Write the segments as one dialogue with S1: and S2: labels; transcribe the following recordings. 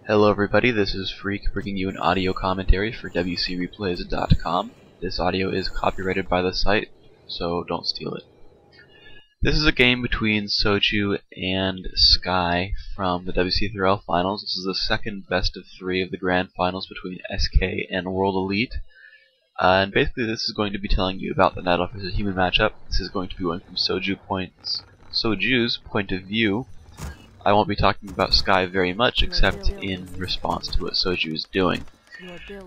S1: Hello everybody, this is Phreak bringing you an audio commentary for WCReplays.com. This audio is copyrighted by the site, so don't steal it. This is a game between Soju and Sky from the WC3L Finals. This is the second best of three of the Grand Finals between SK and World Elite. And basically this is going to be telling you about the Night Elf vs. Human matchup. This is going to be going from Soju's point of view. I won't be talking about Sky very much except in response to what Soju is doing.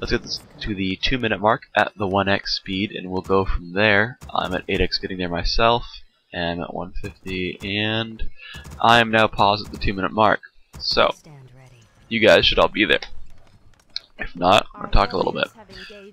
S1: Let's get this to the 2-minute mark at the 1x speed and we'll go from there. I'm at 8x getting there myself, and I'm at 150, and I am now paused at the 2-minute mark. So, you guys should all be there. If not, I'm going to talk a little bit.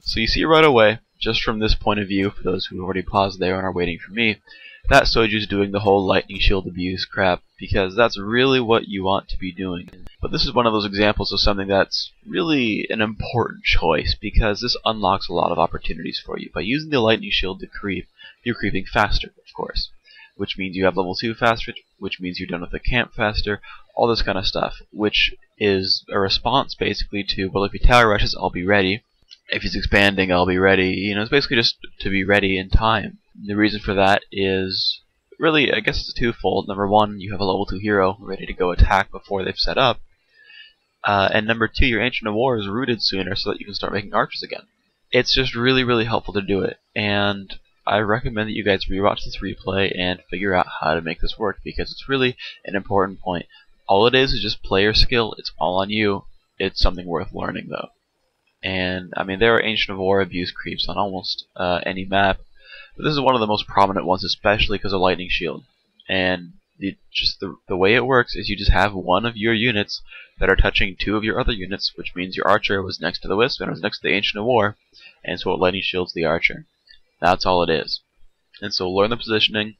S1: So you see right away, just from this point of view, for those who already paused there and are waiting for me, that Soju's doing the whole lightning shield abuse crap, because that's really what you want to be doing. But this is one of those examples of something that's really an important choice, because this unlocks a lot of opportunities for you. By using the lightning shield to creep, you're creeping faster, of course, which means you have level 2 faster, which means you're done with the camp faster, all this kind of stuff, which is a response basically to, well, if he tower rushes, I'll be ready. If he's expanding, I'll be ready. You know, it's basically just to be ready in time. The reason for that is really, I guess it's twofold. Number one, you have a level 2 hero ready to go attack before they've set up. And number two, your Ancient of War is rooted sooner so that you can start making archers again. It's just really, really helpful to do it. And I recommend that you guys rewatch this replay and figure out how to make this work, because it's really an important point. All it is just player skill. It's all on you. It's something worth learning, though. And, I mean, there are Ancient of War abuse creeps on almost any map. But this is one of the most prominent ones, especially because of Lightning Shield. And the way it works is you just have one of your units that are touching two of your other units, which means your archer was next to the Wisp and was next to the Ancient of War, and so it Lightning Shields the archer. That's all it is. And so learn the positioning,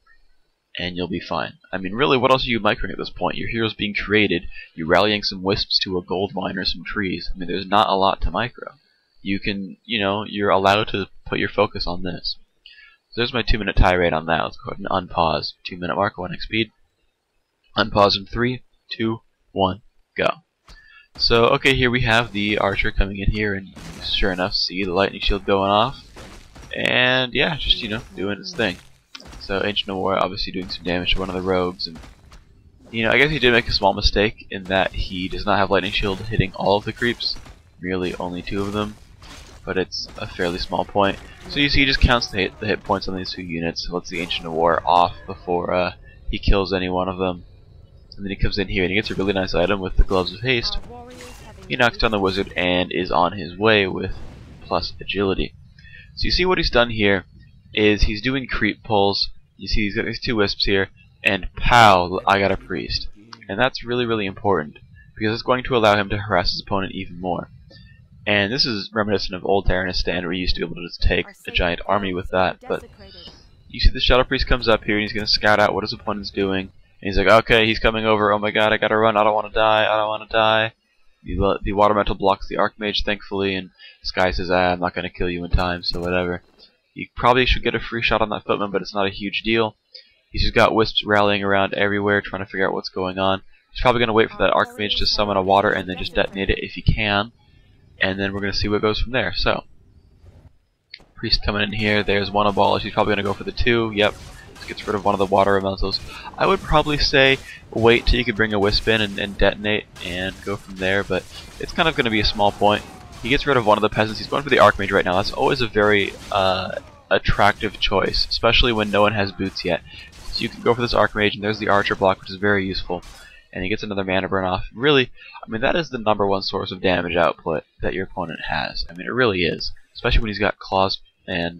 S1: and you'll be fine. I mean, really, what else are you microing at this point? Your hero's being created, you're rallying some Wisps to a gold mine or some trees. I mean, there's not a lot to micro. You can, you know, you're allowed to put your focus on this. So there's my 2-minute tirade on that. Let's go ahead and unpause. 2-minute mark, 1x speed. Unpause in 3, 2, 1, go. So, okay, here we have the archer coming in here, and sure enough, see the lightning shield going off. And yeah, just, you know, doing its thing. So Ancient of War obviously doing some damage to one of the rogues, and you know, I guess he did make a small mistake in that he does not have lightning shield hitting all of the creeps, merely only 2 of them. But it's a fairly small point. So you see he just counts the hit points on these 2 units, lets the Ancient of War off before he kills any one of them. And then he comes in here and he gets a really nice item with the Gloves of Haste. He knocks down the wizard and is on his way with plus agility. So you see what he's done here is he's doing creep pulls. You see he's got these 2 wisps here, and pow, I got a priest. And that's really, really important, because it's going to allow him to harass his opponent even more. And this is reminiscent of old Terranistan, where you used to be able to just take a giant army with that. But you see the Shadow Priest comes up here, and he's going to scout out what his opponent's doing. And he's like, okay, he's coming over, oh my god, I gotta run, I don't want to die, I don't want to die. The Water Metal blocks the Archmage, thankfully, and Sky says, I'm not going to kill you in time, so whatever. You probably should get a free shot on that Footman, but it's not a huge deal. He's just got Wisps rallying around everywhere, trying to figure out what's going on. He's probably going to wait for that Archmage to summon a water, and then just detonate it if he can. And then we're going to see what goes from there. So, Priest coming in here, there's one abolish, he's probably going to go for the 2, yep. Just gets rid of one of the water elementals. I would probably say wait till you could bring a Wisp in and detonate and go from there, but it's kind of going to be a small point. He gets rid of one of the peasants, he's going for the Archmage right now. That's always a very attractive choice, especially when no one has boots yet. So you can go for this Archmage, and there's the Archer block, which is very useful. And he gets another mana burn off. Really, I mean, that is the #1 source of damage output that your opponent has. I mean, it really is. Especially when he's got Claws and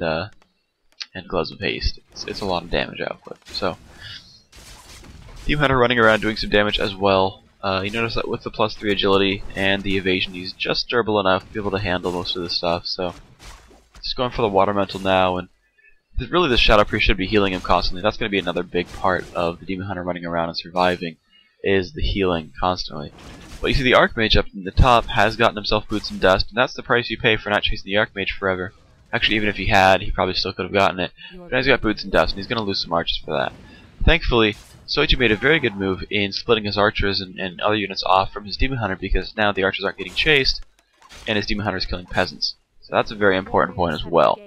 S1: Gloves of Haste. It's a lot of damage output. So, Demon Hunter running around doing some damage as well. You notice that with the +3 agility and the evasion, he's just durable enough to be able to handle most of the stuff. So, just going for the Water Metal now, and really the Shadow Priest should be healing him constantly. That's going to be another big part of the Demon Hunter running around and surviving, is the healing constantly. But you see the Archmage up in the top has gotten himself Boots and Dust, and that's the price you pay for not chasing the Archmage forever. Actually, even if he had, he probably still could have gotten it. But now he's got Boots and Dust, and he's going to lose some archers for that. Thankfully, Soichi made a very good move in splitting his archers and other units off from his demon hunter, because now the archers aren't getting chased and his demon hunter is killing peasants. So that's a very important point as well.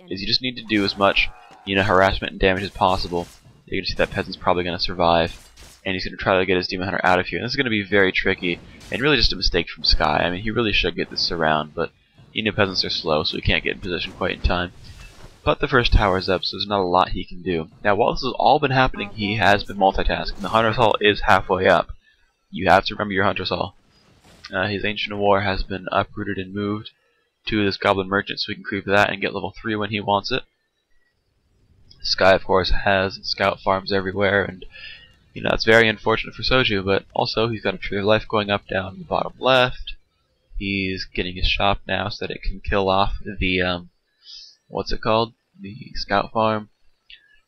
S1: Is you just need to do as much, harassment and damage as possible. You're gonna see that peasant's probably gonna survive, and he's gonna try to get his demon hunter out of here. And this is gonna be very tricky and really just a mistake from Sky. I mean, he really should get this around, but peasants are slow, so he can't get in position quite in time. But the first tower is up, so there's not a lot he can do. Now, while this has all been happening, he has been multitasking. The Hunter's Hall is halfway up. You have to remember your Hunter's Hall. His Ancient War has been uprooted and moved to this Goblin Merchant, so he can creep that and get level 3 when he wants it. Sky, of course, has scout farms everywhere, and it's very unfortunate for Soju, but also he's got a Tree of Life going up down the bottom left. He's getting his shop now so that it can kill off the, what's it called? The scout farm.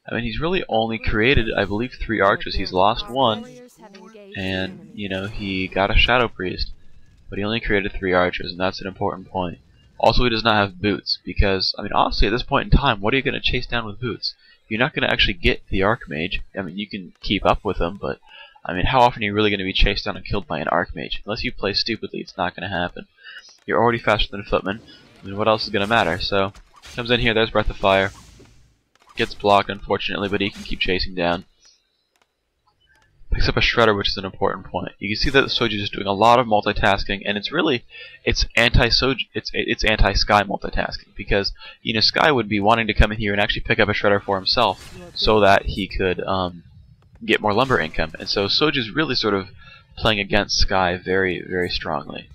S1: I mean, he's really only created, I believe, 3 archers. He's lost 1, and, he got a Shadow Priest, but he only created 3 archers, and that's an important point. Also, he does not have boots, because, I mean, honestly, at this point in time, what are you going to chase down with boots? You're not going to actually get the Archmage. I mean, you can keep up with him, but, I mean, how often are you really going to be chased down and killed by an Archmage? Unless you play stupidly, it's not going to happen. You're already faster than a Footman. I mean, what else is going to matter? So, comes in here, there's Breath of Fire. Gets blocked, unfortunately, but he can keep chasing down. Picks up a Shredder, which is an important point. You can see that Soju is doing a lot of multitasking, and it's anti-Soju, it's anti-Sky multitasking, because Sky would be wanting to come in here and actually pick up a Shredder for himself, so that he could get more lumber income. And so Soju is really sort of playing against Sky very, very strongly,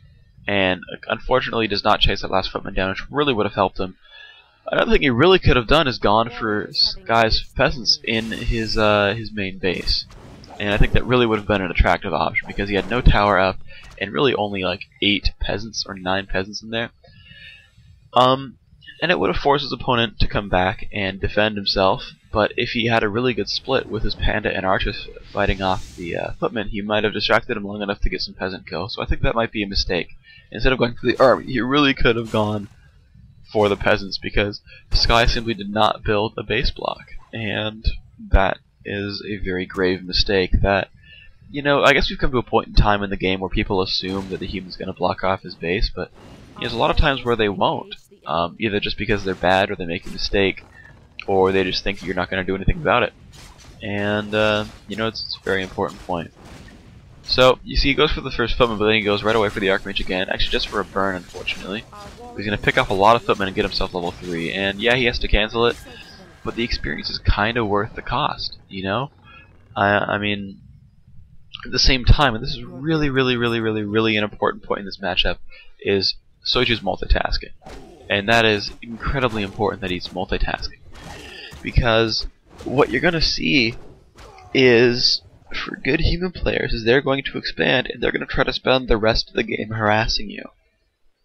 S1: and unfortunately does not chase that last Footman down, which really would have helped him. Another thing he really could have done is gone for Sky's peasants in his main base. And I think that really would have been an attractive option, because he had no tower up and really only like 8 peasants or 9 peasants in there. And it would have forced his opponent to come back and defend himself. But if he had a really good split with his panda and archers fighting off the footmen, he might have distracted him long enough to get some peasant kill. So I think that might be a mistake. Instead of going for the army, he really could have gone for the peasants, because Sky simply did not build a base block, and that is a very grave mistake that, I guess we've come to a point in time in the game where people assume that the human's going to block off his base, but there's a lot of times where they won't, either just because they're bad or they make a mistake, or they just think you're not going to do anything about it. And, it's a very important point. So, you see he goes for the first footman, but then he goes right away for the Archmage again, actually just for a burn, unfortunately. He's going to pick off a lot of footmen and get himself level 3, and yeah, he has to cancel it, but the experience is kind of worth the cost, I mean, at the same time, and this is really, really, really, really, really an important point in this matchup, is Soju's multitasking. And that is incredibly important that he's multitasking. Because what you're going to see is, for good human players, is they're going to expand and they're going to try to spend the rest of the game harassing you.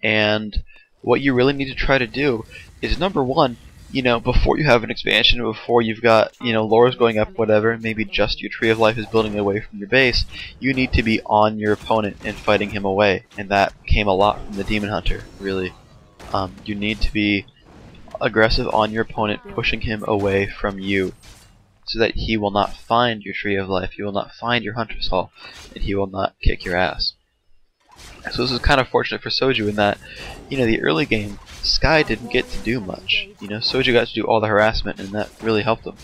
S1: And what you really need to try to do is, number one, before you have an expansion, before you've got, lores going up, whatever, maybe just your Tree of Life is building away from your base, you need to be on your opponent and fighting him away. And that came a lot from the Demon Hunter, really. You need to be aggressive on your opponent, pushing him away from you, so that he will not find your Tree of Life, he will not find your Hunter's Hall, and he will not kick your ass. So this is kind of fortunate for Soju in that, the early game, Sky didn't get to do much. Soju got to do all the harassment, and that really helped him.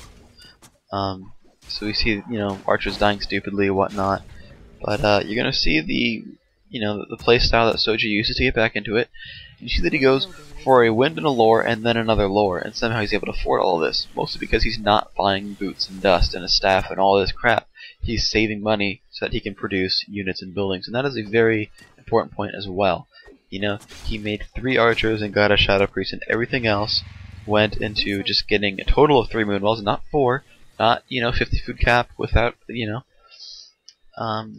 S1: So we see, archers dying stupidly and whatnot. But you're gonna see the playstyle that Soju uses to get back into it. And you see that he goes for a wind and a lore, and then another lore, and somehow he's able to afford all of this. Mostly because he's not buying boots and dust and a staff and all this crap. He's saving money so that he can produce units and buildings, and that is a very important point as well. He made 3 archers and got a Shadow Priest, and everything else went into just getting a total of 3 Moonwells, not 4, not 50 food cap without the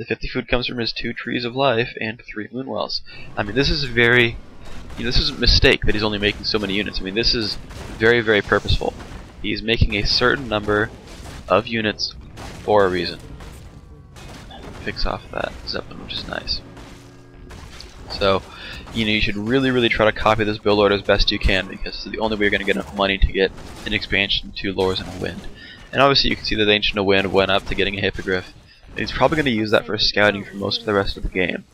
S1: 50 food comes from his 2 Trees of Life and 3 Moonwells. I mean, this is very, this is a mistake that he's only making so many units. I mean, this is very, very purposeful. He's making a certain number of units for a reason. Picks off that Zeppelin, which is nice. So, you should really, really try to copy this build order as best you can, because it's the only way you're going to get enough money to get an expansion to Lores and a Wind. And obviously you can see that the Ancient of Wind went up to getting a Hippogriff. And he's probably going to use that for scouting for most of the rest of the game.